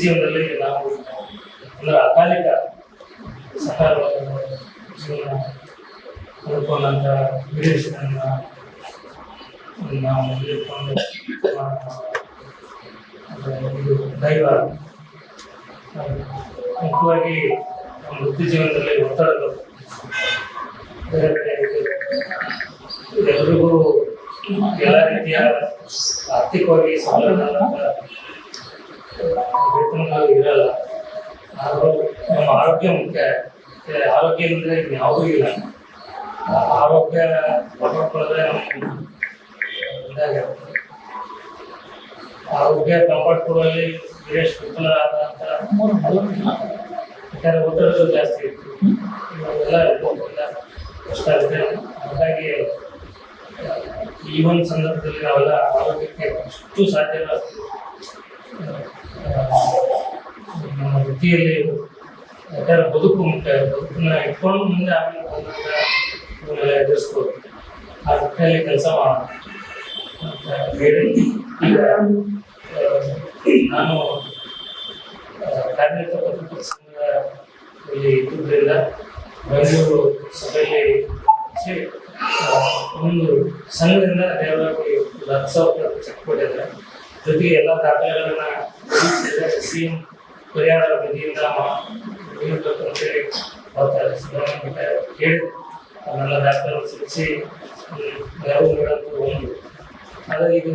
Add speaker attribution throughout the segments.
Speaker 1: ಜೀವನದಲ್ಲಿ ನಾವು ಅಂದ್ರೆ ಅಕಾಲಿಕ ಸಕಾಲವಾದ ಜೀವನ ಅನ್ಕೊಂಡಂಥ ವಿದೇಶಗಳನ್ನು ನಾವು ಇಟ್ಕೊಂಡು ಇದು ದೈವ ಮುಖ್ಯವಾಗಿ ನಮ್ಮ ವೃತ್ತಿ ಜೀವನದಲ್ಲಿ ಒತ್ತಡಗಳು ಬೇರೆ ಬೇರೆ ಎಲ್ರಿಗೂ ಎಲ್ಲ ರೀತಿಯ ಆರ್ಥಿಕವಾಗಿ ಸಬಲರಾದಂಥ ವೇತನಗಳು ಇರಲ್ಲ. ಹಾಗೂ ನಮ್ಮ ಆರೋಗ್ಯ ಮುಖ್ಯ. ಆರೋಗ್ಯ ಇಲ್ಲದೆ ಯಾವುದೂ ಇಲ್ಲ. ಆರೋಗ್ಯ ಕಾಪಾಡ್ಕೊಳ್ಳೋದ್ರೆ ಇದಾಗಿರುತ್ತೆ. ಆರೋಗ್ಯ ಕಾಪಾಡ್ಕೊಳ್ಳುವಲ್ಲಿ ವಿಶೇಷ ವಿಫಲರಾದಂಥ ಯಾಕಂದರೆ ಒತ್ತಡಗಳು ಜಾಸ್ತಿ ಇತ್ತು. ಇವಾಗೆಲ್ಲ ಕಷ್ಟ ಆಗುತ್ತೆ. ಹಾಗಾಗಿ ಈ ಒಂದು ಸಂದರ್ಭದಲ್ಲಿ ನಾವೆಲ್ಲ ಆರೋಗ್ಯಕ್ಕೆ ಎಷ್ಟು ಸಾಧ್ಯ ನಮ್ಮ ವೃತ್ತಿಯಲ್ಲಿ ಯಾಕಂದರೆ ಬದುಕು ಮುಖ್ಯ. ಬದುಕನ್ನ ಇಟ್ಕೊಂಡು ಮುಂದೆ ಆಮೇಲೆ ಬಂದಂಥ ಎದುರಿಸ್ಬೋದು. ಆ ವೃತ್ತಿಯಲ್ಲಿ ಕೆಲಸ ಮಾಡೋಣ ಅಂತ ಹೇಳಿ ಈಗ ನಾನು ಕಾರ್ಮಿಕ ಪತ್ರಕರ್ತರ ಸಂಘದಲ್ಲಿ ಇದ್ದುದರಿಂದ ಬೆಂಗಳೂರು ಸಭೆಯಲ್ಲಿ ಒಂದು ಸಂಘದಿಂದ ನೇರವಾಗಿ 10,000 ಚೆಕ್ ಕೊಟ್ಟಿದ್ದಾರೆ. ಜೊತೆಗೆ ಎಲ್ಲ ದಾಖಲೆಗಳನ್ನ ಸಿಎಂ ಪರಿಹಾರ ನಿಧಿಯಿಂದ ಅಂತೇಳಿ ಬರ್ತಾರೆ. ಹೇಳಿ ಅದನ್ನೆಲ್ಲ ದಾಖಲೆಗಳನ್ನು ಸಿಗಿಸಿ ನೆರವು ನೀಡೋದು ಒಂದು. ಆದರೆ ಇದು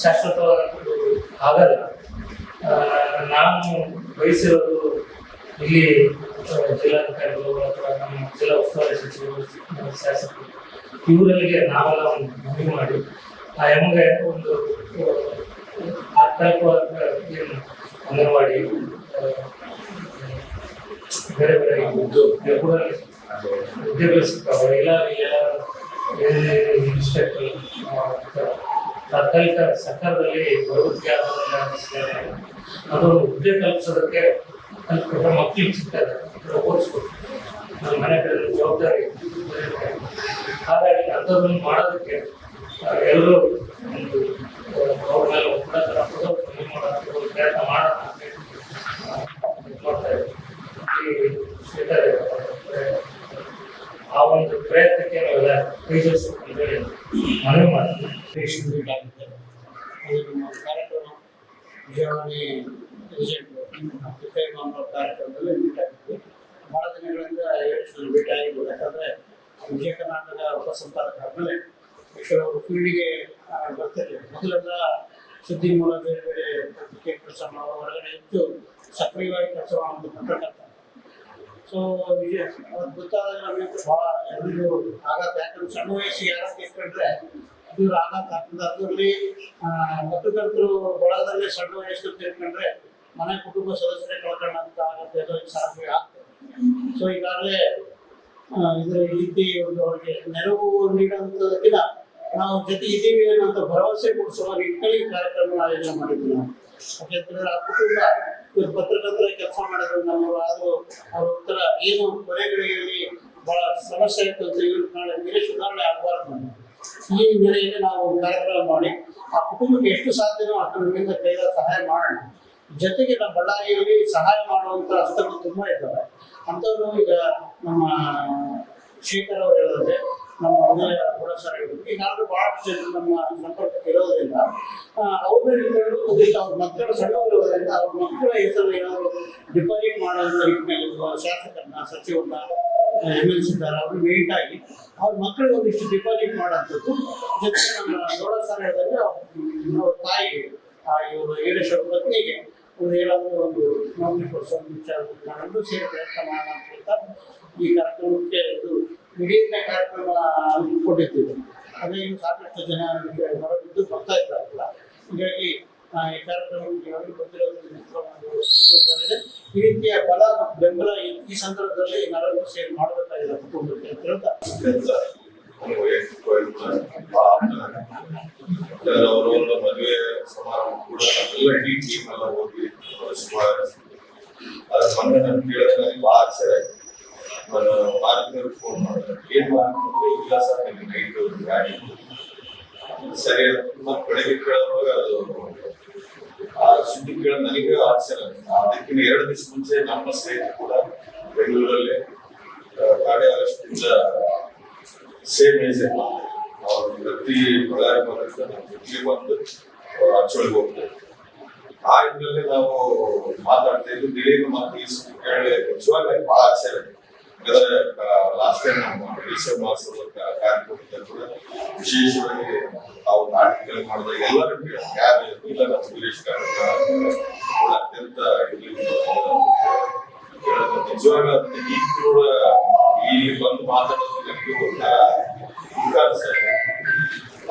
Speaker 1: ಶಾಶ್ವತವಾದ ಆಗಲ್ಲ. ನಾನು ಬಯಸಿರೋದು ಇಲ್ಲಿ ಜಿಲ್ಲಾಧಿಕಾರಿಗಳು ಅಥವಾ ನಮ್ಮ ಜಿಲ್ಲಾ ಉಸ್ತುವಾರಿ ಸಚಿವರು, ಶಾಸಕರು ಇವರಿಗೆ ನಾವೆಲ್ಲ ಒಂದು ಮನವಿ ಮಾಡಿ ಆ ಎಮ್ಮಗೆ ಒಂದು ಏನು ಅಂಗನವಾಡಿ ಬೇರೆ ಬೇರೆ ಹುದ್ದೆಗಳು ಸಿಗ್ತಾವೆ. ಇಲ್ಲ ತಾತ್ಕಾಲಿಕ ಸರ್ಕಾರದಲ್ಲಿ ಪ್ರವೃತ್ತಿಗೆ ಅದೊಂದು ಹುದ್ದೆ ಕಲ್ಪಿಸೋದಕ್ಕೆ ಮಕ್ಕಳಿಗೆ ಸಿಗ್ತದೆ. ಓದಿಸ್ಬೇಕು ನಮ್ಮ ಮನೆ ಕಡೆ ಜವಾಬ್ದಾರಿ. ಹಾಗಾಗಿ ಅಂಥದ್ದನ್ನು ಮಾಡೋದಕ್ಕೆ ಎಲ್ಲರೂ ಒಂದು ಅವ್ರ ಮೇಲೆ ಒತ್ತಡ ಪ್ರಯತ್ನ ಮಾಡೋಣ ಅಂತ ಮಾಡ್ತಾ ಇದ್ದಾರೆ. ಆ ಒಂದು ಪ್ರಯತ್ನಕ್ಕೆ ನಾವೆಲ್ಲ ಕೈ ಜೋಡಿಸ್ಬೇಕು ಅಂತೇಳಿ ಮನವಿ ಮಾಡ್ತೀವಿ.
Speaker 2: ನಮ್ಮ ಕಾರ್ಯಕ್ರಮ ವಿಜಯವಾಣಿ ಏಜೆಂಟ್ ಕಾರ್ಯಕ್ರಮದಲ್ಲಿ ಮೀಟ್ ಆಗಿದ್ವಿ. ಭಾಳ ದಿನಗಳಿಂದ ಭೇಟಿ ಆಗಿದ್ದು. ಯಾಕಂದರೆ ವಿಜಯ ಕರ್ನಾಟಕ ಉಪಸಂಪಾದಕ ಆದಮೇಲೆ ಅವರು ಫೀಲ್ಡಿಗೆ ಬರ್ತಿರ್ಲಿಲ್ಲ. ಮೊದಲೆಲ್ಲ ಸುದ್ದಿ ಮೂಲ ಬೇರೆ ಬೇರೆ ಪತ್ರಿಕೆ ಕೆಲಸ ಮಾಡೋ ಹೊರಗಡೆ ಹೆಚ್ಚು ಸಕ್ರಿಯವಾಗಿ ಕೆಲಸ ಮಾಡೋದು ಪತ್ರಕರ್ತ. ಸೊ ಅವ್ರು ಗೊತ್ತಾದಾಗ ನಮಗೆ ಭಾಳ ಎಲ್ಲರಿಗೂ ಆಘಾತ. ಯಾಕಂದ್ರೆ ಸಣ್ಣ ವಯಸ್ಸಿಗೆ ಯಾರು ಕೇಳ್ಕೊಂಡ್ರೆ ಇವ್ರು ಆಘಾತ ಆಗ್ತದೆ. ಅದರಲ್ಲಿ ಪತ್ರಕರ್ತರು ಬಳಗದಲ್ಲೇ ಸಣ್ಣ ವಯಸ್ಸು ತಿಳ್ಕೊಂಡ್ರೆ ಮನೆ ಕುಟುಂಬ ಸದಸ್ಯರೇ ಕಳ್ಕೊಂಡಂತ ಆಗುತ್ತೆ. ಎಲ್ಲರಿಗೆ ಸಾಧ್ಯ ಆಗ್ತದೆ. ಸೊ ಈಗಾಗಲೇ ಇದರ ಈ ರೀತಿ ಒಂದು ಅವ್ರಿಗೆ ನೆರವು ನೀಡುವಂಥದಕ್ಕಿಂತ ನಾವು ಜೊತೆ ಇದ್ದೀವಿ ಅನ್ನೋಂಥ ಭರವಸೆ ಮೂಡಿಸುವ ನಿಟ್ಟಿನಲ್ಲಿ ಕಾರ್ಯಕ್ರಮ ಆಯೋಜನೆ ಮಾಡಿದ್ವಿ ನಾವು. ಯಾಕೆಂತಂದ್ರೆ ಆ ಕುಟುಂಬ ಪತ್ರಕರ್ತರ ಕೆಲಸ ಮಾಡಿದ್ರು ನಮ್ಮವರು. ಆದರೂ ಅವ್ರ ಉತ್ತರ ಏನು ಕೊನೆಗಳಿಗೆಯಲ್ಲಿ ಬಹಳ ಸಮಸ್ಯೆ ಆಯಿತು ಅಂತ ಇವ್ರು ನಾಳೆ ಬೇರೆ ಸುಧಾರಣೆ ಆಗಬಾರ್ದು. ಈ ನೆಲೆಯಲ್ಲಿ ನಾವು ಕಾರ್ಯಕ್ರಮ ಮಾಡಿ ಆ ಕುಟುಂಬಕ್ಕೆ ಎಷ್ಟು ಸಾಧ್ಯನೋ ಅಷ್ಟು ನಮ್ಮಿಂದ ಕೈಲ ಸಹಾಯ ಮಾಡೋಣ. ಜೊತೆಗೆ ನಮ್ಮ ಬಳ್ಳಾರಿಯಲ್ಲಿ ಸಹಾಯ ಮಾಡುವಂಥ ಹಸ್ತಗಳು ತುಂಬ ಇದ್ದಾವೆ. ಅಂಥವ್ರು ಈಗ ನಮ್ಮ ಶೇಖರ್ ಅವರು ಹೇಳಿದ್ರೆ, ನಮ್ಮ ಉದಯ ಕೂಡ ಸರ್ ಹೇಳಿದ್ರು, ಈಗಾಗಲೂ ಭಾಳಷ್ಟು ಜನ ನಮ್ಮ ಸಂಪರ್ಕಕ್ಕೆ ಇರೋದ್ರಿಂದ ಅವ್ರನ್ನ ಹಿಡ್ಕೊಂಡು ಅವ್ರ ಮಕ್ಕಳು ಸಣ್ಣವರಿರೋದ್ರಿಂದ ಅವ್ರ ಮಕ್ಕಳ ಹೆಸರು ಏನಾದರೂ ಡಿಪಾಸಿಟ್ ಮಾಡುವಂಥ ನಿಟ್ಟಿನಲ್ಲಿ ಶಾಸಕರನ್ನ, ಸಚಿವರನ್ನ, MLC ಇದ್ದಾರೆ ಅವ್ರಿಗೆ ಮೀಟ್ ಆಗಿ ಅವ್ರ ಮಕ್ಕಳಿಗೆ ಒಂದಿಷ್ಟು ಡಿಪಾಸಿಟ್ ಮಾಡೋಂಥದ್ದು. ಜೊತೆಗೆ ನಮ್ಮ ಗೌಡ ಸರ್ ಹೇಳಿದ್ರೆ ಅವ್ರ ತಾಯಿಗೆ ಇವರು ಈರೇಶ್ವರ ಪತ್ನಿಗೆ ಒಂದು ಏನಾದರೂ ಒಂದು ನೋಂದಣಿ ಕೊಡಿಸೋ ವಿಚಾರ ನಾವೆಲ್ಲರೂ ಸೇರಿ ಪ್ರಯತ್ನ ಮಾಡೋಣ ಅಂತ ಈ ಕಾರ್ಯಕ್ರಮಕ್ಕೆ ಇದು ಇಡೀನ ಕಾರ್ಯಕ್ರಮ ಕೊಟ್ಟಿದ್ದೀವಿ. ಅದೇ ಇನ್ನು ಸಾಕಷ್ಟು ಜನ ಹೊರಬಿದ್ದು ಬರ್ತಾ ಇದ್ದಾರಲ್ಲ. ಹೀಗಾಗಿ ಈ ಕಾರ್ಯಕ್ರಮಕ್ಕೆ ಯಾರು ಬಂದಿರೋದು ಈ ರೀತಿಯ ಬಲ ಬೆಂಬಲ ಈ ಸಂದರ್ಭದಲ್ಲಿ ನಾವೆಲ್ಲರೂ ಸೇರಿ ಮಾಡಬೇಕಾಗಿದೆ ಕುಟುಂಬಕ್ಕೆ ಅಂತ ಹೇಳ್ತಾ
Speaker 3: ಅವರವರ ಮದುವೆ ಸಮಾರಂಭ ಕೂಡ ಎಲ್ಲ ಇಡೀ ಟೀಮ್ ಎಲ್ಲ ಹೋಗಿ ಸುಮಾರು ಅದ್ರ ಮೊನ್ನೆ ನಾನು ಕೇಳಿದ್ರೆ ನನಗೆ ಭಾಳ ಆಶ್ಚರ್ಯ ಆಯ್ತು. ನಾನು ಮಾರ್ಗದವ್ರಿಗೆ ಫೋನ್ ಮಾಡಿದೆ, ಏನ್ ಮಾಡ್ಕೊಂಡ್ರೆ ಇಲ್ಲ ಸರ್ ನನಗೆ ನೈಟ್ ಗಾಡಿ ಸರಿ ಮತ್ತೆ ಬೆಳಗ್ಗೆ ಕೇಳೋವಾಗ ಅದು ಆ ಸುದ್ದಿ ಕೇಳ ನನಗೆ ಆಶ್ಚರ್ಯ. ಅದಕ್ಕಿಂತ 2 ದಿವಸ ಮುಂಚೆ ನಮ್ಮ ಸ್ನೇಹಿತರು ಕೂಡ ಬೆಂಗಳೂರಲ್ಲಿ ಗಾಡಿ ಅರೆಸ್ಟಿಂದ ಸೇಮ್ ಏಜ್ ಅವ್ರು ಪ್ರತಿ ಬಳ್ಳಾರಿ ಬಂದ್ರೆ ನಮ್ಮ ಜೊತೆಗೆ ಬಂದು ಅಚ್ಚೊಳಗೆ ಹೋಗ್ತಾರೆ. ಆ ಇದರಲ್ಲಿ ನಾವು ಮಾತಾಡ್ತಾ ಇದ್ದು ದಿಢೀರ್ ಮತ್ತು ಈ ಸುದ್ದಿ ಕೇಳಿ ನಿಜವಾಗ್ಲೂ ಬಹಳ ಆಶ್ಚರ್ಯ. ಯಾಕಂದ್ರೆ ಲಾಸ್ಟ್ ಟೈಮ್ ನಮ್ಮ ಡಿಸೆಂಬರ್ ಮಾಸದ ಕಾರ್ಯಕ್ರಮದಲ್ಲಿ ಕೂಡ ವಿಶೇಷವಾಗಿ ನಾವು ನಾಟಕಗಳು ಮಾಡಿದಾಗ ಎಲ್ಲರೂ ಯಾರು ಇಲ್ಲ ನಮ್ಮ ಸುರೇಶ್ ಕೂಡ ಅತ್ಯಂತ ನಿಜವಾಗ್ಲೂ ಈಗ ಕೂಡ ಇಲ್ಲಿ ಬಂದು ಮಾತಾಡೋದಕ್ಕೆ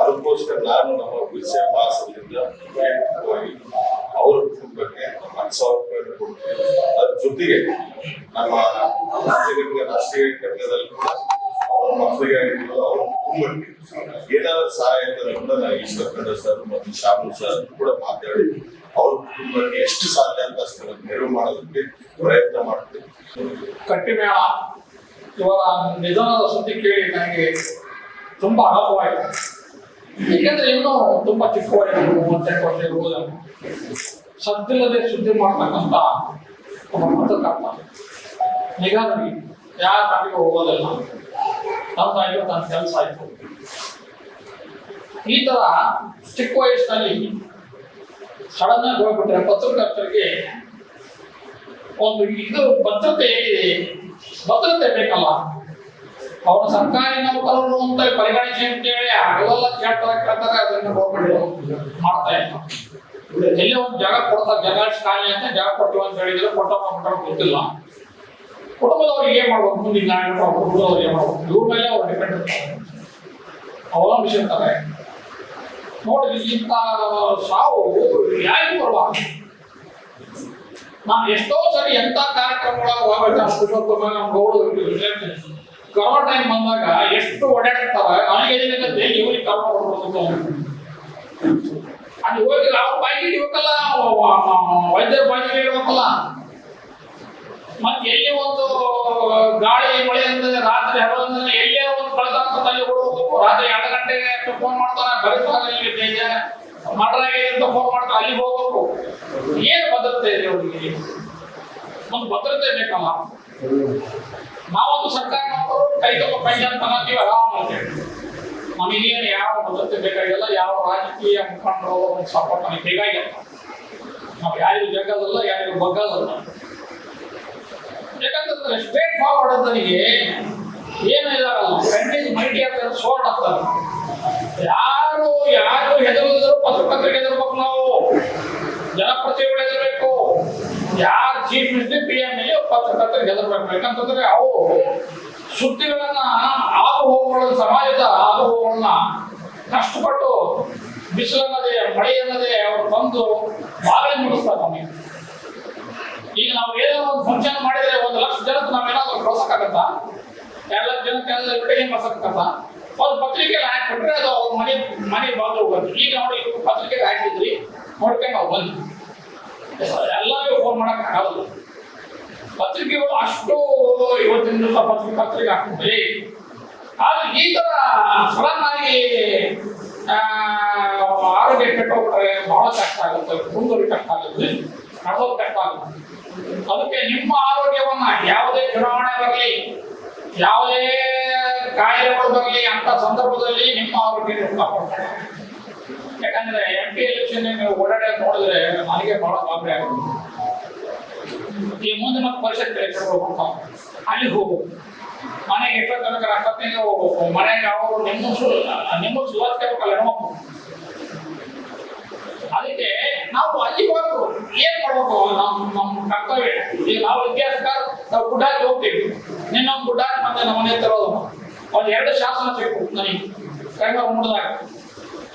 Speaker 3: ಅದಕ್ಕೋಸ್ಕರ ನಾನು ನಮ್ಮ ವಿಷಯ ಮಾಸದಿಂದ ವೈಯಕ್ತಿಕವಾಗಿ ಅವರ ಕುಟುಂಬಕ್ಕೆ 10,000 ರೂಪಾಯಿ ಕೊಡ್ತೀನಿ. ಅದ್ರ ಜೊತೆಗೆ ನಮ್ಮ ರಾಷ್ಟ್ರೀಯ ಕನ್ನಡದಲ್ಲಿ ಕೂಡ ಅವ್ರ ಮಕ್ಕಳಿಗೆ ಆಗಿರ್ಬೋದು ಅವ್ರ ಕುಟುಂಬಕ್ಕೆ ಏನಾದ್ರು ಸಹಾಯ ಅಂತ ನಾನು ಈಶ್ವರ್ ಖಂಡ ಸರ್ ಮತ್ತು ಶಾಮು ಸರ್ ಕೂಡ ಮಾತಾಡಿ ಅವ್ರ ಕುಟುಂಬಕ್ಕೆ ಎಷ್ಟು ಸಾಧ್ಯ ಅಂತ ಅಷ್ಟು ನೆರವು ಮಾಡೋದಕ್ಕೆ ಪ್ರಯತ್ನ ಮಾಡ್ತೀವಿ.
Speaker 4: ಕಟ್ಟಿಮೇಳ ಇವರ ನಿಧನದ ಸುದ್ದಿ ಕೇಳಿ ನನಗೆ ತುಂಬಾ ಆಘಾತವಾಯಿತು. ಏಕೆಂದ್ರೆ ಇನ್ನೂ ತುಂಬಾ ಚಿಕ್ಕ ವಯಸ್ಸು 38 ವರ್ಷ ಇರುವುದು ಸದ್ದಿಲ್ಲದೆ ಸುದ್ದಿ ಮಾಡ್ತಕ್ಕಂಥ ಒಬ್ಬ ಪತ್ರಕರ್ತ. ನಿಗಾರಿ ಯಾರ ಕಡೆಗೆ ಹೋಗೋದಿಲ್ಲ, ನಂದಾಯ್ತು ನನ್ನ ಕೆಲಸ ಆಯ್ತು. ಈ ತರ ಚಿಕ್ಕ ವಯಸ್ಸಿನಲ್ಲಿ ಸಡನ್ ಆಗಿ ಹೋಗ್ಬಿಟ್ರೆ ಪತ್ರಕರ್ತರಿಗೆ ಒಂದು ಇದು ಭದ್ರತೆ ಹೇಗಿದೆ, ಭದ್ರತೆ ಬೇಕಲ್ಲ. ಅವರ ಸರ್ಕಾರಿ ನೌಕರರು ಅಂತ ಪರಿಗಣಿಸಿ ಅಂತೇಳಿ ಅವೆಲ್ಲ ಕೇಳ್ತಾರೆ ಅದನ್ನ ಗೌರ್ಮೆಂಟ್ ಮಾಡ್ತಾ ಇಲ್ಲ. ಎಲ್ಲೇ ಒಂದು ಜಾಗ ಕೊಡ್ತಾರೆ, ಜಾಗ ಖಾಲಿ ಅಂತ ಜಾಗ ಕೊಡ್ತೀವಿ ಅಂತ ಹೇಳಿದ್ರೆ ಕೊಟ್ಟ ಗೊತ್ತಿಲ್ಲ. ಕುಟುಂಬದವ್ರಿಗೆ ಏನ್ ಮಾಡ್ಬೇಕು, ಮುಂದೆ ಕುಟುಂಬದವ್ರು ಏನ್ ಮಾಡ್ಬೇಕು, ಇವ್ರ ಮೇಲೆ ಅವ್ರು ಡಿಪೆಂಡ್ ಇರ್ತಾರೆ, ಅವಲಂಬಿಸಿರ್ತಾರೆ. ನೋಡಿ ಇಂಥ ಸಾವು ಯಾರಿಗೂ ಬರಬಾರ್ದು. ನಾನು ಎಷ್ಟೋ ಸರಿ ಎಂತ ಕಾರ್ಯಕ್ರಮಗಳಾಗ ಹೋಗ್ಬೇಕು ನಮ್ಮ ಗೌಡರು ಕರೋನಾ ಟೈಮ್ ಬಂದಾಗ ಎಷ್ಟು ಓಡಾಡ್ತಾರೆ. ನನಗೆ ಇವ್ರಿಗೆ ಕರೋನಾ ಹೊಡ್ಬೋದು ಅಲ್ಲಿ ಹೋಗಿ ಅವ್ರ ಬಾಯಿಗೆ ಇಡ್ಬೇಕಲ್ಲ, ವೈದ್ಯರ ಬಾಯಿಗೆ ಇಡ್ಬೇಕಲ್ಲ. ಮತ್ತೆ ಎಲ್ಲಿ ಒಂದು ಗಾಳಿ ಮಳೆ ಅಂದ್ರೆ ರಾತ್ರಿ ಹಗಲಂದ್ರೆ ಎಲ್ಲೇ ಒಂದು ಕಳೆದಾಗ್ತದೆ ಅಲ್ಲಿ ಓಡಬೇಕು. ರಾತ್ರಿ 2 ಗಂಟೆಗೆ ಫೋನ್ ಮಾಡ್ತಾನೆ, ಬರೀತಾಗ ಮಾಡ್ರಾಗಿದೆ ಅಂತ ಫೋನ್ ಮಾಡ್ತಾರೆ, ಅಲ್ಲಿಗೆ ಹೋಗ್ಬೇಕು. ಏನು ಭದ್ರತೆ ಇದೆ ಅವ್ರಿಗೆ? ಒಂದು ಭದ್ರತೆ ಬೇಕಲ್ಲ. ನಾವೊಂದು ಸರ್ಕಾರ ನೌಕರು ಕೈ ತುಂಬ ಪೈಜ ಅಂತ ಹಾಕಿ ಆರಾಮ ನಮಗೇನು ಯಾವ ಭದ್ರತೆ ಬೇಕಾಗಿಲ್ಲ, ಯಾವ ರಾಜಕೀಯ ಮುಖಂಡರು ಸಪೋರ್ಟ್ ನಮಗೆ ಬೇಕಾಗಿಲ್ಲ. ನಾವು ಯಾರಿಗೂ ಜಗ್ಗದಲ್ಲ, ಯಾರಿಗೂ ಬಗ್ಗದಲ್ಲ. ಯಾಕಂತಂದ್ರೆ ಸ್ಟ್ರೇಟ್ ಫಾರ್ವರ್ಡ್ ನನಗೆ ಏನು ಇದಾಗಲ್ಲ, ಕಂಟೇಜ್ ಮೈಟಿ ಅಂತ ಸೋರ್ಡ್ ಆಗ್ತಾರೆ. ಯಾರು ಹೆದರಿದ್ರು ಪತ್ರಕರ್ತರಿಗೆ ಹೆದರ್ಬೇಕು, ನಾವು ಜನಪ್ರತಿನಿಧಿಗಳು ಹೆದರ್ಬೇಕು. ಯಾರು ಚೀಫ್ ಮಿನಿಸ್ಟರ್ PM ಪತ್ರಕರ್ತರಿಗೆ ಹೆದರ್ಬೇಕು. ಯಾಕಂತಂದ್ರೆ ಅವು ಸುದ್ದಿಗಳನ್ನ ಆಗುಹೋಗುಗಳನ್ನ, ಸಮಾಜದ ಆಗುಹೋಗುಗಳನ್ನ ಕಷ್ಟಪಟ್ಟು ಬಿಸಿಲನ್ನದೇ ಮಳೆ ಅನ್ನದೇ ಅವ್ರು ಬಂದು ಬಾಗಿಲು ಮುಡಿಸ್ತಾರೆ ನಮಗೆ. ಈಗ ನಾವು ಏನೋ ಒಂದು ಫಂಕ್ಷನ್ ಮಾಡಿದ್ರೆ 1 ಲಕ್ಷ ಜನಕ್ಕೆ ನಾವೇನಾದ್ರೂ ಕಳ್ಸಕ್ಕಾಗತ್ತಾ? 2 ಲಕ್ಷ ಜನಕ್ಕೆ ಅಡ್ವರ್ಟೈಸ್ ಮಾಡ್ಸಕ್ಕಾಗತ್ತಾ? ಒಂದು ಪತ್ರಿಕೆಗೆ ಹಾಕಿಬಿಟ್ರೆ ಅದು ಅವ್ರ ಮನೆ ಬಾಗಿಲು ಹೋಗೋದು. ಈಗ ನೋಡಿ ಪತ್ರಿಕೆಗೆ ಹಾಕಿದ್ರಿ ನೋಡ್ಕೊಂಡು ನಾವು ಬಂದ್ವಿ, ಎಲ್ಲರಿಗೂ ಫೋನ್ ಮಾಡೋಕ್ಕಾಗಲ್ಲ. ಪತ್ರಿಕೆಗಳು ಅಷ್ಟು ಇವತ್ತಿನ ದಿವಸ ಪತ್ರಿಕೆ ಹಾಕ್ತಿದ್ವಿ. ಆದ್ರೆ ಈ ತರ ಸಡನ್ ಆಗಿ ಆರೋಗ್ಯ ಕೆಟ್ಟೋಗ್ಬಿಟ್ರೆ ಬಹಳ ಕಷ್ಟ ಆಗುತ್ತೆ, ಕುಟುಂಬದವ್ರಿಗೆ ಕಷ್ಟ ಆಗುತ್ತೆ, ನಡೆಸೋದು ಕಷ್ಟ ಆಗುತ್ತೆ. ಅದಕ್ಕೆ ನಿಮ್ಮ ಆರೋಗ್ಯವನ್ನ ಯಾವುದೇ ಚುನಾವಣೆ ಬರಲಿ, ಯಾವುದೇ ಕಾಯಿಲೆಗಳು ಬರಲಿ ಅಂತ ಸಂದರ್ಭದಲ್ಲಿ ನಿಮ್ಮ ಆರೋಗ್ಯ ಕಾಪಾಡ್ತಾರೆ. ಯಾಕಂದ್ರೆ MP ಎಲೆಕ್ಷನ್ ನೀವು ಓಡಾಡಿ ನೋಡಿದ್ರೆ ನನಗೆ ಬಹಳ ಗಾಬರಿ ಆಗುತ್ತೆ. ಈ ಮುಂದೆ ಮತ್ತೆ ಪರಿಷತ್ ಎಲೆಕ್ಷನ್ ಹೋಗ್ಬೇಕು, ಅಲ್ಲಿ ಹೋಗು ಮನೆಗೆ ಎಷ್ಟೋ ತನಕ ಅಷ್ಟೊತ್ತಿಗೆ ಹೋಗ್ಬೇಕು. ಮನೆಗೆ ಅವರು ನಿಮ್ಮ ಸುಧಾರಿಸ್ಬೇಕಲ್ಲ ಹೆಣ್ಮಕ್ಳು. ಅದಕ್ಕೆ ನಾವು ಅಲ್ಲಿ ಹೋಗ್ಬೇಕು. ಏನ್ ಮಾಡ್ಬೇಕು, ನಮ್ಮ ಕರ್ತವ್ಯ. ಈಗ ನಾವು ಇತಿಹಾಸಕಾರ ನಾವು ಗುಡ್ಡ ಹಾಕಿ ಹೋಗ್ತೀವಿ, ನಿನ್ನೊಂದು ಗುಡ್ಡ ಹಾಕಿ ಮತ್ತೆ ನಮ್ಮ ಮನೆ ತರೋದು. ಒಂದು 2 ಶಾಸನ ಸಿಕ್ಕು ನನಗೆ ಕೈಗ ಮುಡಿದಾಗ.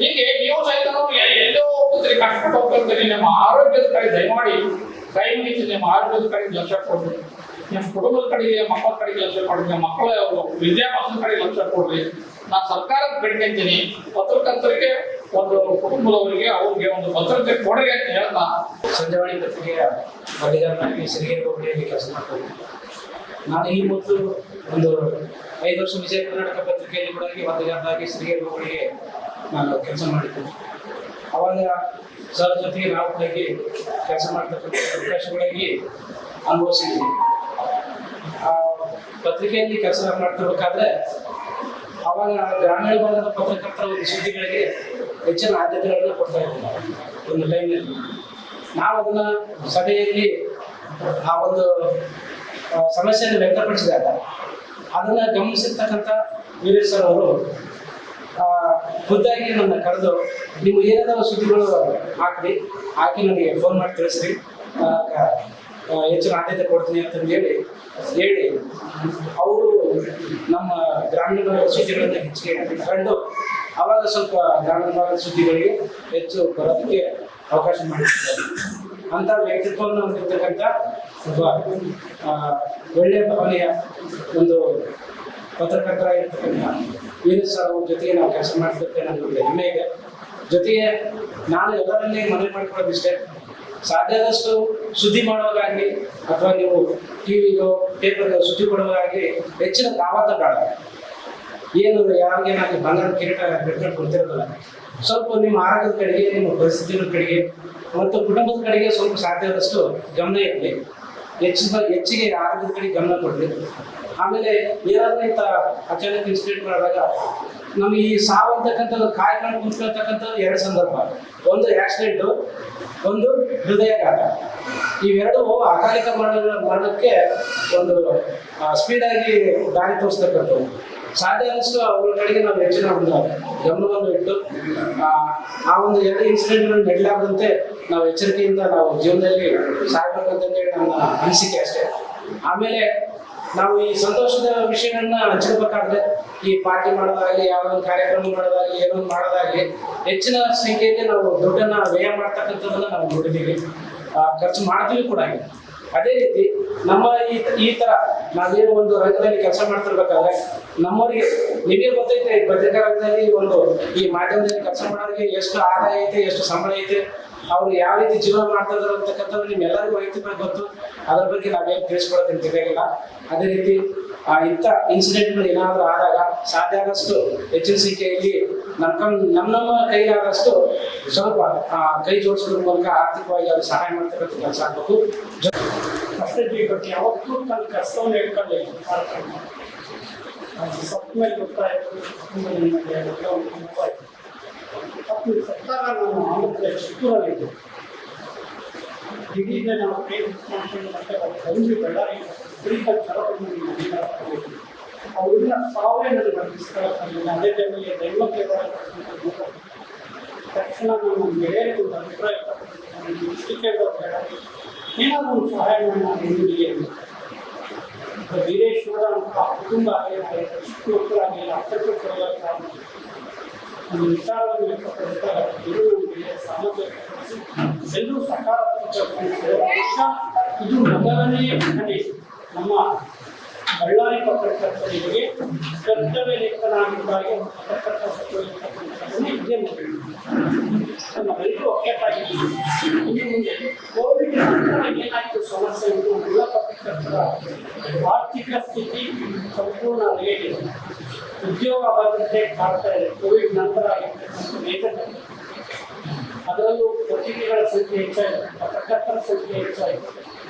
Speaker 4: ಹೀಗೆ ನೀವು ಸಹಿತ ಎಲ್ಲೋ ಹೋಗ್ತೀರಿ, ಕಷ್ಟಪಟ್ಟು ಹೋಗ್ತಿರ್ತೀರಿ. ನಿಮ್ಮ ಆರೋಗ್ಯದ ಕಡೆ ದಯಮಾಡಿ ಕೈ ಮುಗಿಸಿ ನಿಮ್ಮ ಆರೋಗ್ಯದ ಕಡೆ ಲಕ್ಷ್ಯ ಕೊಡ್ರಿ. ನಿಮ್ಮ ಕುಟುಂಬದ ಕಡೆಗೆ, ಮಕ್ಕಳ ಕಡೆಗೆ ಲಕ್ಷ್ಯ ಕೊಡ್ರಿ. ನಿಮ್ಮ ಮಕ್ಕಳ ವಿದ್ಯಾಭ್ಯಾಸದ ಕಡೆ ಲಕ್ಷ್ಯ ಕೊಡ್ರಿ. ನಾನು ಸರ್ಕಾರದ ಬೇಡ್ಕೊಂತೀನಿ, ಪತ್ರಕರ್ತರಿಗೆ ಒಂದು ಕುಟುಂಬದವರಿಗೆ ಅವ್ರಿಗೆ ಒಂದು ಭದ್ರತೆ ಕೊಡ್ರಿ ಅಂತ ಹೇಳ್ತಾ
Speaker 2: ಸಂಜೆವಾಣಿ ಪತ್ರಿಕೆಯ ವರದಿಗಾರನಾಗಿ ಸಿರಿಗೆರೆ ಹೋಬಳಿಯಲ್ಲಿ ಕೆಲಸ ಮಾಡ್ತೀನಿ. ನಾನು ಈ ಮೊದಲು ಒಂದು 5 ವರ್ಷ ವಿಜಯ ಕರ್ನಾಟಕ ಪತ್ರಿಕೆಯಲ್ಲಿ ಕೂಡ ವರದಿಗಾರನಾಗಿ ಸಿರಿಗೆರೆ ಹೋಬಳಿಗೆ ನಾನು ಕೆಲಸ ಮಾಡಿದ್ದೀನಿ. ಅವಾಗ ಸರ್ ಜೊತೆಗೆ ನಾವು ಕೂಡ ಕೆಲಸ ಮಾಡ್ತಕ್ಕಂಥ ಅವಕಾಶಗಳಾಗಿ ಅನುಭವಿಸಿದ್ದೀವಿ. ಪತ್ರಿಕೆಯಲ್ಲಿ ಕೆಲಸ ಮಾಡ್ತಿರ್ಬೇಕಾದ್ರೆ ಅವಾಗ ಗ್ರಾಮೀಣ ಭಾಗದ ಪತ್ರಕರ್ತರ ಒಂದು ಸುದ್ದಿಗಳಿಗೆ ಹೆಚ್ಚಿನ ಆದ್ಯತೆಗಳನ್ನು ಕೊಡ್ತಾ ಇದ್ದೀವಿ. ಒಂದು ಟೈಮ್ನಲ್ಲಿ ನಾವು ಅದನ್ನ ಸಭೆಯಲ್ಲಿ ಆ ಒಂದು ಸಮಸ್ಯೆಯನ್ನು ವ್ಯಕ್ತಪಡಿಸಿದಾಗ ಅದನ್ನ ಗಮನಿಸಿರ್ತಕ್ಕಂಥ ವೀರೇಶ್ ಸರ್ ಅವರು ಖುದ್ದಾಗಿ ನನ್ನ ಕರೆದು ನೀವು ಏನಾದರೂ ಸುದ್ದಿಗಳು ಹಾಕಿ ನನಗೆ ಫೋನ್ ಮಾಡಿ ತಿಳಿಸ್ರಿ, ಹೆಚ್ಚಿನ ಆದ್ಯತೆ ಕೊಡ್ತೀನಿ ಅಂತಂದು ಹೇಳಿ ಅವರು ನಮ್ಮ ಗ್ರಾಮೀಣ ಭಾಗದ ಸುದ್ದಿಗಳನ್ನು ಹೆಚ್ಚಿಗೆ ಕಂಡು ಆವಾಗ ಸ್ವಲ್ಪ ಗ್ರಾಮೀಣ ಭಾಗದ ಸುದ್ದಿಗಳಿಗೆ ಹೆಚ್ಚು ಬರೋದಕ್ಕೆ ಅವಕಾಶ ಮಾಡಿರ್ತಾರೆ. ಅಂಥ ವ್ಯಕ್ತಿತ್ವವನ್ನು ಹೊಂದಿರತಕ್ಕಂಥ ಒಬ್ಬ ಒಳ್ಳೆಯ ಭಾವನೆಯ ಒಂದು ಪತ್ರಕರ್ತರಾಗಿರ್ತಕ್ಕಂಥ ವೀರೇಶ್ ಸರ್ ಅವ್ರ ಜೊತೆಗೆ ನಾವು ಕೆಲಸ ಮಾಡ್ತಿರ್ತೇವೆ. ನನಗೆ ಹೆಮ್ಮೆ ಇದೆ. ಜೊತೆಗೆ ನಾನು ಎಲ್ಲರಲ್ಲಿ ಮನವಿ ಮಾಡ್ಕೊಳ್ಳೋದಿಷ್ಟೇ, ಸಾಧ್ಯ ಆದಷ್ಟು ಸುದ್ದಿ ಮಾಡುವಾಗಲಿ ಅಥವಾ ನೀವು ಟಿವಿಗೋ ಪೇಪರ್ ಸುದ್ದಿ ಕೊಡುವಾಗಲಿ ಹೆಚ್ಚಿನ ದಾವತ್ತ ಬೇಡ. ಏನು ಯಾರಿಗೇನಾಗಲಿ ಬಂಗಾರ ಕಿರೀಟ ಬಿಟ್ಕೊಂಡು ಕೊಡ್ತಿರೋದಿಲ್ಲ. ಸ್ವಲ್ಪ ನಿಮ್ಮ ಆರೋಗ್ಯದ ಕಡೆಗೆ, ನಿಮ್ಮ ಪರಿಸ್ಥಿತಿಗಳ ಕಡೆಗೆ ಮತ್ತು ಕುಟುಂಬದ ಕಡೆಗೆ ಸ್ವಲ್ಪ ಸಾಧ್ಯ ಆದಷ್ಟು ಗಮನ ಇರಲಿ. ಹೆಚ್ಚಿಗೆ ಆರೋಗ್ಯದ ಕಡೆಗೆ ಗಮನ ಕೊಡಲಿ. ಆಮೇಲೆ ಏನಾದರೂ ಇಂಥ ಅಚಾನಕ್ ಇನ್ಸಿಡೆಂಟ್ಗಳಾದಾಗ ನಮಗೆ ಈ ಸಾವು ಅಂತಕ್ಕಂಥದ್ದು ಕಾಯ್ಕೊಂಡು ಕುಂತ್ಕೊಳ್ತಕ್ಕಂಥದ್ದು ಎರಡು ಸಂದರ್ಭ. ಒಂದು ಆಕ್ಸಿಡೆಂಟು, ಒಂದು ಹೃದಯಾಘಾತ. ಇವೆರಡು ಅಕಾಲಿಕ ಮರಣಕ್ಕೆ ಒಂದು ಸ್ಪೀಡಾಗಿ ದಾರಿ ತೋರಿಸ್ತಕ್ಕಂಥದ್ದು. ಸಾಧ್ಯ ಆದಷ್ಟು ಅವುಗಳ ಕಡೆಗೆ ನಾವು ಹೆಚ್ಚಿನ ಒಂದು ಗಮನವನ್ನು ಇಟ್ಟು ಆ ಒಂದು ಎರಡು ಇನ್ಸಿಡೆಂಟ್ಗಳು ನಡೀಲಾಗದಂತೆ ನಾವು ಎಚ್ಚರಿಕೆಯಿಂದ ನಾವು ಜೀವನದಲ್ಲಿ ಸಾಗಬೇಕಂತಂದೇಳಿ ನನ್ನ ಅನಿಸಿಕೆ ಅಷ್ಟೇ. ಆಮೇಲೆ ನಾವು ಈ ಸಂತೋಷದ ವಿಷಯಗಳನ್ನ ಹಂಚ್ಕೋಬೇಕಾದ್ರೆ ಈ ಪಾರ್ಟಿ ಮಾಡೋದಾಗಲಿ, ಯಾವುದೊಂದು ಕಾರ್ಯಕ್ರಮ ಮಾಡೋದಾಗಲಿ, ಏನೊಂದು ಮಾಡೋದಾಗಲಿ ಹೆಚ್ಚಿನ ಸಂಖ್ಯೆಯಲ್ಲಿ ನಾವು ದುಡ್ಡನ್ನು ವ್ಯಯ ಮಾಡ್ತಕ್ಕಂಥದ್ದನ್ನು ನಾವು ನೋಡಿದ್ದೀವಿ, ಖರ್ಚು ಮಾಡ್ತೀವಿ ಕೂಡ. ಅದೇ ರೀತಿ ನಮ್ಮ ಈ ಥರ ನಾವೇನು ಒಂದು ರಂಗದಲ್ಲಿ ಕೆಲಸ ಮಾಡ್ತಿರ್ಬೇಕಾದ್ರೆ ನಮ್ಮವರಿಗೆ ನಿಮಗೆ ಗೊತ್ತೈತೆ, ಪತ್ರಿಕಾ ರಂಗದಲ್ಲಿ ಒಂದು ಈ ಮಾಧ್ಯಮದಲ್ಲಿ ಕೆಲಸ ಮಾಡೋರಿಗೆ ಎಷ್ಟು ಆದಾಯ ಐತೆ, ಎಷ್ಟು ಸಂಬಳ ಐತೆ, ಅವರು ಯಾವ ರೀತಿ ಜೀವನ ಮಾಡ್ತಾ ಇದ್ರು ಅಂತಕ್ಕಂಥದ್ದು ನಿಮ್ಮೆಲ್ಲರಿಗೂ ವೈಯಕ್ತಿಕವಾಗಿ ಗೊತ್ತು. ಅದ್ರ ಬಗ್ಗೆ ನಾವೇನು ತಿಳಿಸ್ಕೊಡೋದಕ್ಕೆ ಬೇಕಾಗಿಲ್ಲ. ಅದೇ ರೀತಿ ಇಂಥ ಇನ್ಸಿಡೆಂಟ್ಗಳು ಏನಾದರೂ ಆದಾಗ ಸಾಧ್ಯ ಆದಷ್ಟು ಹೆಚ್ಚಿನ ಸಂಖ್ಯೆಯಲ್ಲಿ ನಮ್ಮ ಕೈಲಾದಷ್ಟು ಸ್ವಲ್ಪ ಕೈ ಜೋಡಿಸೋದ್ರ ಮೂಲಕ ಆರ್ಥಿಕವಾಗಿ ಅದು ಸಹಾಯ ಮಾಡ್ತಕ್ಕಂಥ ಕೆಲಸ ಆಗಬೇಕು.
Speaker 1: ಅಷ್ಟೇ ಜೀವಕ್ಕೆ ಯಾವತ್ತೂ ತನ್ನ ಕಷ್ಟವನ್ನು ಹೇಳ್ಕೊಂಡೆ ಸತ್ತ ಮೇಲೆ ಗೊತ್ತಾಯಿತು. ಸತ್ತಾಗ ನಾನು ಆಮೇಲೆ ಚಿತ್ತೂರಲ್ಲಿದ್ದೆ. ದಿಢೀರ್ನ ನಾವು ಕೈ ಮಾಡ್ಕೊಂಡು ಮತ್ತೆ ಬಂದು ಬಳ್ಳಾರಿ ಅವ್ರನ್ನ ಸಾವೇ ನನಗೆ ಅನಿಸ್ಕೊಳ್ಳೋಕ್ಕಾಗಲಿಲ್ಲ. ಅದೇ ಟೈಮಲ್ಲಿ ಹೆಣ್ಮಕ್ಳಿಗೆ ತಕ್ಷಣ ನಾನು ಬೇರೆ ಒಂದು ಅಭಿಪ್ರಾಯ ಇಷ್ಟಕ್ಕೆ ಬೇಡ, ಏನಾದರೂ ಒಂದು ಸಹಾಯ ನಾನು ಹೆಣ್ಣಿಗೆ ವೀರೇಶ್ವರ ಅಂತ ಕುಟುಂಬ ಆಗಿಲ್ಲ, ಚಿಕ್ಕಮಕ್ಕಳಾಗಿಲ್ಲ, ಅರ್ಥಕ್ಕೆ ಕೊಡೋದಕ್ಕಾಗಲ್ಲ ಒಂದು ವಿಚಾರವನ್ನು ವ್ಯಕ್ತಪಡಿಸಿದಾಗ ಎಲ್ಲರೂ ನಮಗೆ ಸಾಮರ್ಥ್ಯ ಎಲ್ಲರೂ ಸಕಾರಾತ್ಮಕ. ಇದು ಮೊದಲನೇ ಘಟನೆ ನಮ್ಮ ಬಳ್ಳಾರಿ ಪತ್ರಕರ್ತರಿಗೆ ಕರ್ತವ್ಯ ಲೇಖನಾಗಿದ್ದಾಗಿ ಪತ್ರಕರ್ತ ಸಚಿವರನ್ನು ಇದೇ ಮಾಡಿದ್ದೀವಿ. ನಾವೆಲ್ಲರೂ ಒಕ್ಕಟ್ಟಾಗಿದ್ದೀವಿ. ಇನ್ನು ಮುಂದೆ ಕೋವಿಡ್ ನಂತರ ಏನಾಯಿತು ಸಮಸ್ಯೆ ಉಂಟು, ಎಲ್ಲ ಪತ್ರಕರ್ತರ ಆರ್ಥಿಕ ಸ್ಥಿತಿ ಸಂಪೂರ್ಣ ರೇಟಿದೆ, ಉದ್ಯೋಗ ಭದ್ರತೆ ಕಾಡ್ತಾ ಇದೆ. ಕೋವಿಡ್ ನಂತರ ಆಗಿರ್ತಕ್ಕಂಥ ಅದರಲ್ಲೂ ಪತ್ರಿಕೆಗಳ ಸಂಖ್ಯೆ ಹೆಚ್ಚಾಗಿದೆ, ಪತ್ರಕರ್ತರ ಸಂಖ್ಯೆ ಹೆಚ್ಚಾಗಿದೆ.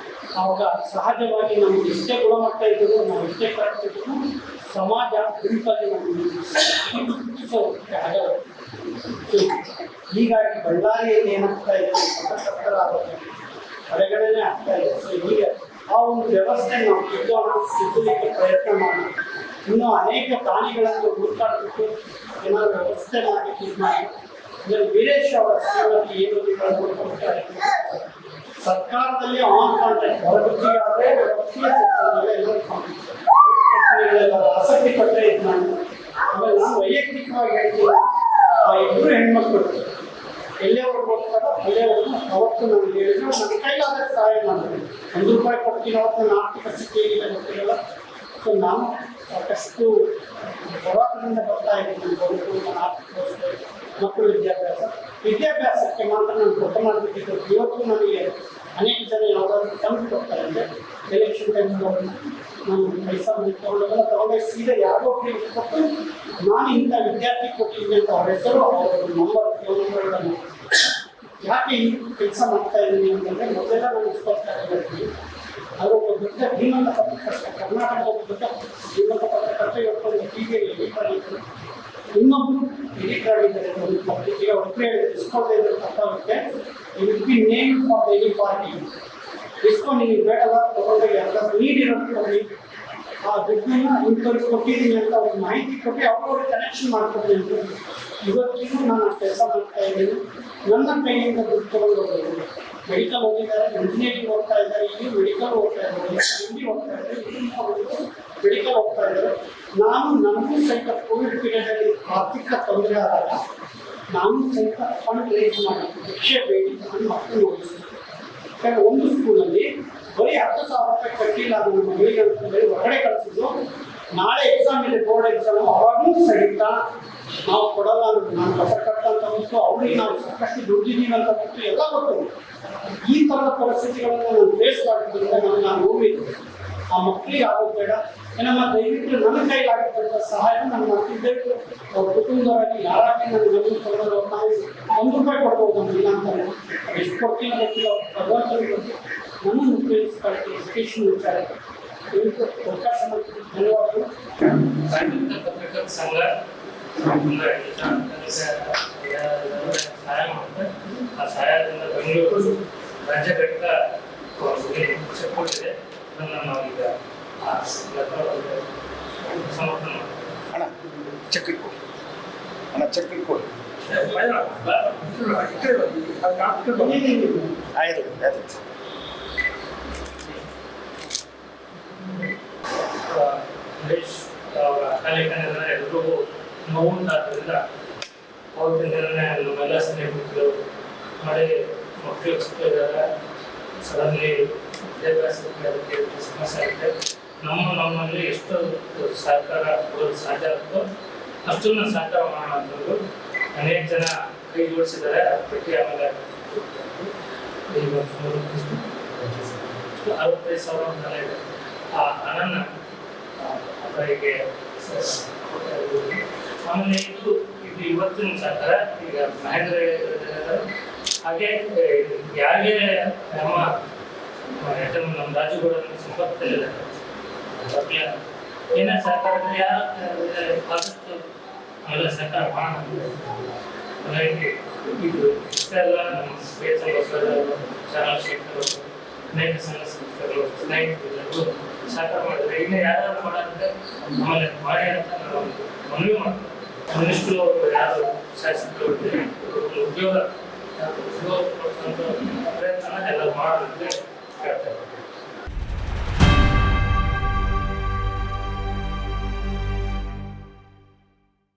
Speaker 1: ಆವಾಗ ಸಹಜವಾಗಿ ನಮಗೆ ಎಷ್ಟೇ ಗುಣಮಟ್ಟ ಇದ್ದರೂ, ನಾವು ಎಷ್ಟೇ ಕರೆಕ್ಟ್ ಇದ್ದರೂ ಸಮಾಜ ಗುಂಪಲ್ಲಿ ನಮಗೆ ಆಗಲ್ಲ. ಹೀಗಾಗಿ ಬಳ್ಳಾರಿಯಲ್ಲಿ ಏನಾಗ್ತಾ ಇದೆ, ಪತ್ರಕರ್ತರ ಹೊರಗಡೆನೇ ಆಗ್ತಾ ಇದೆ. ಸೊ ಹೀಗೆ ಆ ಒಂದು ವ್ಯವಸ್ಥೆ ನಾವು ತಿದ್ದಲಿಕ್ಕೆ ಪ್ರಯತ್ನ ಮಾಡಿ ಇನ್ನೂ ಅನೇಕ ಪ್ರಾಣಿಗಳನ್ನು ಹುಡುಕಾಡ್ಬಿಟ್ಟು ಏನಾದರೂ ವ್ಯವಸ್ಥೆ ಮಾಡಲಿಕ್ಕೆ ಇದು ಮಾಡಿ ಇದರಲ್ಲಿ ವೀರೇಶ್ ಅವರ ಸ್ಥಾನದಲ್ಲಿ ಏನು ನೋಡ್ಕೊಳ್ತಾರೆ. ಸರ್ಕಾರದಲ್ಲಿ ಆನ್ ಕಾಂಟ್ರಾಕ್ಟ್ ಹೊರಗುತ್ತಿಗೆ ಆದರೆ ವ್ಯವಸ್ಥೆಯ ಸೆಕ್ಟರ್ನಲ್ಲಿ ಎಲ್ಲರೂ ಕಂಪನಿಗಳೆಲ್ಲ ಆಸಕ್ತಿ ಪಟ್ಟರೆ ಇದು ಮಾಡಿ. ಆಮೇಲೆ ನಾನು ವೈಯಕ್ತಿಕವಾಗಿ ಹೇಳ್ತೀನಿ, ಆ ಇಬ್ಬರು ಹೆಣ್ಮಕ್ಳು ಎಲ್ಲಿಯವ್ರಿಗೆ ಹೋಗ್ತಾರೆ ಅಲ್ಲಿಯವ್ರು ಅವತ್ತು ನನಗೆ ಹೇಳಿದ್ರು ನನ್ನ ಕೈಲಾದ ಸಹಾಯ ಮಾಡಿದ್ರು. ₹1 ಕೊಡ್ತೀನಿ, ಅವತ್ತು ನನ್ನ ಆರ್ಥಿಕ ಸ್ಥಿತಿ ಹೇಗಿದೆ ಗೊತ್ತಿರಲ್ಲ. ಸೊ ನಾನು ಸಾಕಷ್ಟು ಹೋರಾಟದಿಂದ ಬರ್ತಾ ಇದ್ದೀನಿ. ನನ್ನ ಆರ್ಥಿಕ ಮಕ್ಕಳು ವಿದ್ಯಾಭ್ಯಾಸಕ್ಕೆ ಮಾತ್ರ ನಾನು ಕೊಟ್ಟ ಮಾಡಬೇಕಿತ್ತು. ಇವತ್ತು ನನಗೆ ಅನೇಕ ಜನ ಯಾವುದಾದ್ರೂ ತಂದು ಕೊಡ್ತಾ ಇದ್ದೆ. ಎಲೆಕ್ಷನ್ ಟೈಮ್ಗಳಲ್ಲಿ ನಾನು ಪೈಸಾ ತಗೊಂಡೋಗಲ್ಲ, ತಗೊಂಡಾಗ ಸೀದಾ ಯಾವುದೋ ಒಬ್ಬರಿಗೆ ಕೊಟ್ಟು ನಾನು ಇಂಥ ವಿದ್ಯಾರ್ಥಿ ಕೊಟ್ಟಿದ್ದೀನಿ ಅಂತ ಅವ್ರ ಹೆಸರು, ಅವ್ರ ನಂಬರ್, ಫೋನ್ ನಂಬರ್ಗಳನ್ನು ಯಾಕೆ ಈ ಕೆಲಸ ಮಾಡ್ತಾ ಇದ್ದೀನಿ ಅಂತಂದರೆ ಮೊದಲೆಲ್ಲ ನಾನು ಇಸ್ಕೊಳ್ತಾ ಇದ್ದೀನಿ. ಅದು ಒಬ್ಬ ದೊಡ್ಡ ಶ್ರೀಮಂತ ಪತ್ರಕರ್ತ, ಕರ್ನಾಟಕದ ಒಬ್ಬ ದೊಡ್ಡ ಶ್ರೀಮಂತ ಪತ್ರಕರ್ತ ಇವತ್ತು ಹೀಗೆ ಎಡಿಟರ್ ಆಗಿದ್ದಾರೆ. ಇನ್ನೊಬ್ಬರು ಎಡಿಟರ್ ಆಗಿದ್ದಾರೆ ಒಂದು ಪತ್ರಿಕೆಗೆ. ಒಬ್ಬರೇ ಇಸ್ಕೊಳ್ತಾ ಇದ್ದಾರೆ ತಪ್ಪಾಗುತ್ತೆ. Will be name for any party. ಇಸ್ಕೊಂಡು ನಿಮಗೆ ಬೇಡಲ್ಲ ತಗೊಂಡೋಗಿ ಯಾರಾದ್ರೂ ನೀಡಿರೋದು ಆ ದುಡ್ಡನ್ನ ಇಂಥವ್ರಿಗೆ ಕೊಟ್ಟಿದ್ದೀನಿ ಅಂತ ಅವ್ರಿಗೆ ಮಾಹಿತಿ ಕೊಟ್ಟು ಅವ್ರವ್ರಿಗೆ ಕನೆಕ್ಷನ್ ಮಾಡ್ಕೊಡ್ತೀನಿ ಅಂತ ಇವತ್ತಿಗೂ ನಾನು ಕೆಲಸ ಮಾಡ್ತಾ ಇದ್ದೀನಿ. ನನ್ನ ಕೈಯಿಂದ ದುಡ್ಡು ತಗೊಂಡು ಹೋಗೋದು. ಮೆಡಿಕಲ್ ಓದಿದ್ದಾರೆ, ಇಂಜಿನಿಯರಿಂಗ್ ಓದ್ತಾ ಇದ್ದಾರೆ, ಇಲ್ಲಿ ಮೆಡಿಕಲ್ ಓದ್ತಾ ಇದ್ದಾರೆ, ಹಿಂದಿ ಓದ್ತಾ ಇದ್ದಾರೆ, ಮೆಡಿಕಲ್ ಹೋಗ್ತಾ ಇದ್ದಾರೆ. ನಾನು ನನಗೂ ಸಹಿತ ಕೋವಿಡ್ ಪೀರಿಯಡಲ್ಲಿ ಆರ್ಥಿಕ ತೊಂದರೆ ಆದಾಗ ನಾನು ಸಹಿತ ಫಂಡ್ ರೇಸ್ ಮಾಡಿ ಭಿಕ್ಷೆ ಬೇಡಿ ನನ್ನ ಮಕ್ಕಳು ಓದಿಸಿದೆ. ಯಾಕಂದರೆ ಒಂದು ಸ್ಕೂಲಲ್ಲಿ ಬರೀ 10,000 ರೂಪಾಯಿ ಕಟ್ಟಿಲ್ಲ ನನ್ನ ಮಗಳಿಗೆ ಅಂತಂದರೆ ಹೊರಗಡೆ ಕಳಿಸಿದ್ದು. ನಾಳೆ ಎಕ್ಸಾಮ್ ಇದೆ, ಬೋರ್ಡ್ ಎಕ್ಸಾಮು, ಅವಾಗಲೂ ಸಹಿತ ನಾವು ಕೊಡಲ್ಲ ಅಂತ ನಾನು ಪತ್ರಕರ್ತ ಅಂತ ಗೊತ್ತು, ಅವ್ರಿಗೆ ನಾವು ಸಾಕಷ್ಟು ದುಡ್ಡಿದ್ದೀವಿ ಅಂತ ಗೊತ್ತು, ಎಲ್ಲ ಗೊತ್ತು. ಈ ಥರದ ಪರಿಸ್ಥಿತಿಗಳನ್ನು ನಾನು ಫೇಸ್ ಮಾಡಿದ್ರಿಂದ ನಾನು ನೋವಿದ್ದೆ. ಆ ಮಕ್ಕಳಿಗೆ ಆಗೋದು ಬೇಡ, ಏನಮ್ಮ ದಯವಿಟ್ಟು ನನ್ನ ಕೈಲಾಗಿದ್ದಂಥ ಸಹಾಯ ನಾನು ಮಾಡ್ತಿದ್ದೇವೆ. ಅವ್ರ ಕುಟುಂಬದವರಾಗಿ ಯಾರಾಗಿ ನನ್ನ ಗಮನ ತಗೊಂಡು ನಾವು ₹1 ಕೊಡ್ಬೋದು ನಮ್ಮಿಲ್ಲ ಅಂತಾರೆ. ಎಷ್ಟು ಕೊಡ್ತೀನಿ ಗೊತ್ತಿಲ್ಲ, ಭಗವಂತನಿಗೆ ಗೊತ್ತು. ನನ್ನನ್ನು ಉಪಯೋಗಿಸ್ಕೊಳ್ಳಿ ಎಜುಕೇಷನ್ ವಿಚಾರಕ್ಕೆ ದಯವಿಟ್ಟು ಅವಕಾಶ ಮಾಡ್ತೀನಿ. ಧನ್ಯವಾದಗಳು.
Speaker 5: ಪತ್ರಕರ್ತರ ಸಂಘ ಸಹಾಯ ಮಾಡುತ್ತೆ. ಆ ಸಹಾಯದಿಂದ ಬೆಂಗಳೂರು ರಾಜ್ಯ ಘಟಕ ಕೊಟ್ಟಿದೆ. ಅದನ್ನು ನಾವೀಗ ಸಮರ್ಪಣೆ
Speaker 6: ಅಣ್ಣ ಚೆಕ್ ಇಟ್ಕೊಡಿ, ಅಣ್ಣ ಚೆಕ್ ಇಟ್ಕೊಡಿ. ಆಯ್ತು ಆಯ್ತು.
Speaker 5: ಮಹೇಶ್ ಅವರ ಕಾರ್ಯಕ್ರಮ ಎಲ್ರಿಗೂ ನೋವುಂಟಾದ್ರಿಂದ ಅವತ್ತಿನ ನಮ್ಮೆಲ್ಲ ಸ್ನೇಹಿತರು ಮಳೆ ಮಕ್ಕಳು ಸಿಕ್ಕಿದ್ದಾರೆ. ಸಡನ್ಲಿ ವಿದ್ಯಾಭ್ಯಾಸಕ್ಕೆ ಅದಕ್ಕೆ ಸಮಸ್ಯೆ ಆಗುತ್ತೆ. ನಮ್ಮಲ್ಲಿ ಎಷ್ಟು ಸಹಕಾರ ಕೊಡೋದು ಸಾಧ್ಯ ಆಗುತ್ತೋ ಅಷ್ಟನ್ನು ಸಹಕಾರ ಮಾಡೋಣ ಅಂತಂದು ಅನೇಕ ಜನ ಕೈ ಜೋಡಿಸಿದ್ದಾರೆ. ಪಟ್ಟಿ ಆಮೇಲೆ 65,000 ಇದೆ. ಆ ಹಣನ ಅವರಿಗೆ ಆಮೇಲೆ ಇದು ಇವತ್ತಿನ ಸಹಕಾರ ಈಗ ಮಹೇಂದ್ರ ಹಾಗೆ ಯಾರಿಗೆ ನಮ್ಮ ರಾಜುಗೌಡ ಸಂಪರ್ಕದಲ್ಲಿದ್ದಾರೆ. ಏನೇ ಸಹಕಾರ ಆದಷ್ಟು ನಾವೆಲ್ಲ ಸಹಕಾರ ಮಾಡೋಣ. ಇದು ಇಷ್ಟೆಲ್ಲ ನಮ್ಮ ಚಾನಲ್ ಶೇಖರು ಅನೇಕ ಸಂಘ ಸಂಸ್ಥೆಗಳು ಸ್ನೇಹಿತರು ಸಹಕಾರ ಮಾಡಿದ್ರೆ ಇನ್ನು ಯಾರು ಮಾಡಿದ್ರೆ ಆಮೇಲೆ ಮಾಡಿ ಅಂತ ನಾವು ಮನವಿ ಮಾಡ್ತೀವಿ. ಮಿನಿಸ್ಟ್ರು ಅವರು ಯಾರು ಶಾಸಕರು ಉದ್ಯೋಗ ಕೊಡಿಸುವಂಥ ಪ್ರಯತ್ನ ಎಲ್ಲ ಮಾಡೋದಕ್ಕೆ ಹೇಳ್ತಾರೆ.